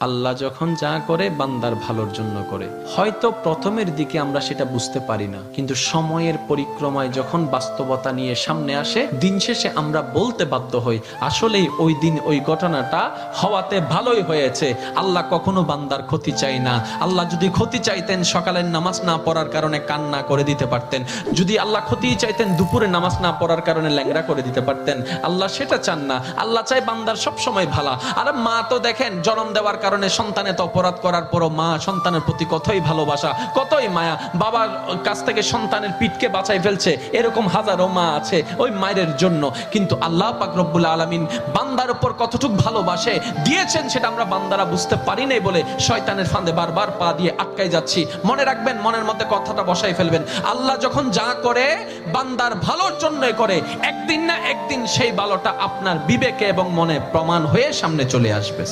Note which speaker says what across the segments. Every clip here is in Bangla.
Speaker 1: আল্লাহ যখন যা করে বান্দার ভালোর জন্য করে। হয়তো প্রথমের দিকে আমরা সেটা বুঝতে পারি না, কিন্তু সময়ের পরিক্রমায় যখন বাস্তবতা নিয়ে সামনে আসে, দিন শেষে আমরা বলতে বাধ্য হই আসলেই ওই দিন ওই ঘটনাটা হওয়াতে ভালোই হয়েছে। আল্লাহ কখনো বান্দার ক্ষতি চাই না। আল্লাহ যদি ক্ষতি চাইতেন সকালের নামাজ না পড়ার কারণে কান্না করে দিতে পারতেন। যদি আল্লাহ ক্ষতি চাইতেন দুপুরে নামাজ না পড়ার কারণে ল্যাংড়া করে দিতে পারতেন। আল্লাহ সেটা চান না। আল্লাহ চাই বান্দার সব সময় ভালো। আর মা তো দেখেন জন্ম দেওয়ার কারণে সন্তানের তো অপরাধ করার পরও মা সন্তানের প্রতি কতই ভালোবাসা, কতই মায়া। বাবার কাছ থেকে সন্তানের পিঠকে বাঁচাই ফেলছে, এরকম হাজারো মা আছে ওই মায়ের জন্য। কিন্তু আল্লাহ পাক রব্বুল আলামিন বান্দার উপর কতটুক ভালোবাসে দিয়েছেন সেটা আমরা বান্দারা বুঝতে পারি নাই বলে শয়তানের ফাঁদে বারবার পা দিয়ে আটকাই যাচ্ছি। মনে রাখবেন, মনের মধ্যে কথাটা বসাই ফেলবেন, আল্লাহ যখন যা করে বান্দার ভালোর জন্যই করে। একদিন না একদিন সেই ভালোটা আপনার বিবেকে এবং মনে প্রমাণ হয়ে সামনে চলে আসবে।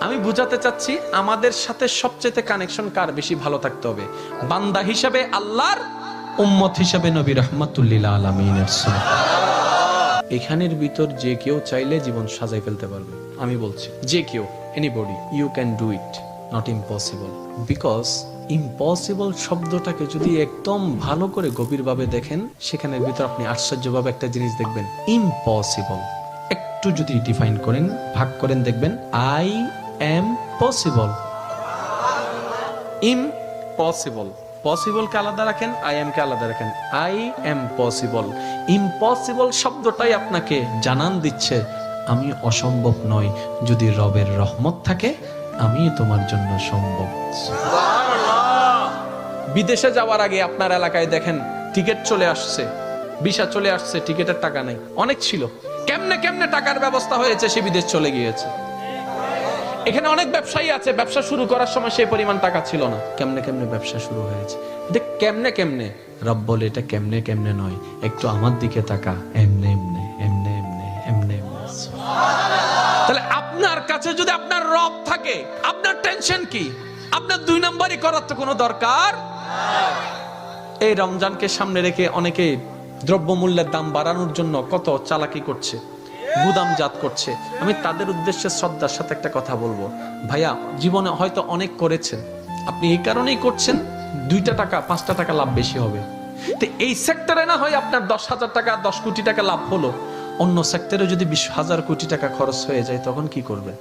Speaker 1: আমি বুঝাতে চাচ্ছি আমাদের সাথে সবচেয়ে কানেকশন কার বেশি ভালো থাকতে হবে, বান্দা হিসেবে আল্লাহর, উম্মত হিসেবে নবী রাহমাতুল লিল আলামিনের। এখানের ভিতর যে কেউ চাইলে জীবন সাজাই ফেলতে পারবে। আমি বলছি যে কেউ, anybody, you can do it, not impossible. Because impossible শব্দটাকে যদি একদম ভালো করে গভীরভাবে দেখেন, সেখানের ভিতর আপনি আশ্চর্যভাবে একটা জিনিস দেখবেন। ইম্পসিবল একটু যদি ডিফাইন করেন, ভাগ করেন, দেখবেন I am possible. Impossible, possible কে আলাদা রাখেন, আই এম কে আলাদা রাখেন। I am possible. ইম্পসিবল শব্দটাই আপনাকে জানান দিচ্ছে আমি অসম্ভব নই, যদি রবের রহমত থাকে আমি তোমার জন্য সম্ভব। বিদেশে যাওয়ার আগে আপনার এলাকায় দেখেন টিকিট চলে আসছে, ভিসা চলে আসছে, টিকিটের টাকা নেই। অনেক ছিল, কেমনে কেমনে টাকার ব্যবস্থা হয়েছে, সে বিদেশ চলে গিয়েছে। এখানে অনেক ব্যবসায়ী আছে, ব্যবসা শুরু করার সময় সেই পরিমাণ টাকা ছিল না, কেমনে কেমনে ব্যবসা শুরু হয়েছে। এটা কেমনে কেমনে, রব বলে এটা কেমনে কেমনে নয়, একটু আমার দিকে তাকা, এমনে এমনে এমনে এমনে এমনে এমনে। তাহলে আপনার কাছে যদি আপনার রব থাকে, আপনার টেনশন কি? আপনার দুই নাম্বারই করার তো কোনো দরকার। এই রমজানকে সামনে রেখে অনেকে দ্রব্যমূল্যের দাম বাড়ানোর জন্য কত চালাকি করছে, গুদামজাত করছে। আমি তাদের উদ্দেশ্যে শ্রদ্ধার সাথে একটা কথা বলবো, ভাইয়া জীবনে হয়তো অনেক করেছেন, আপনি এই কারণেই করছেন 2টা টাকা 5টা টাকা লাভ বেশি হবে। তো এই সেক্টরে না হয় আপনার 10,000 টাকা 10 কোটি টাকা লাভ হলো, অন্য সেক্টরে যদি 20,000 কোটি টাকা খরচ হয়ে যায় তখন কি করবেন?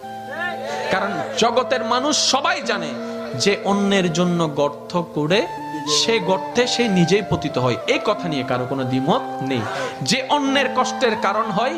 Speaker 1: কারণ জগতের মানুষ সবাই জানে যে অন্যের জন্য গর্ত করে সে গর্তে সে নিজেই পতিত হয়। এই কথা নিয়ে কারো কোনো দ্বিমত নেই। যে অন্যের কষ্টের কারণ হয়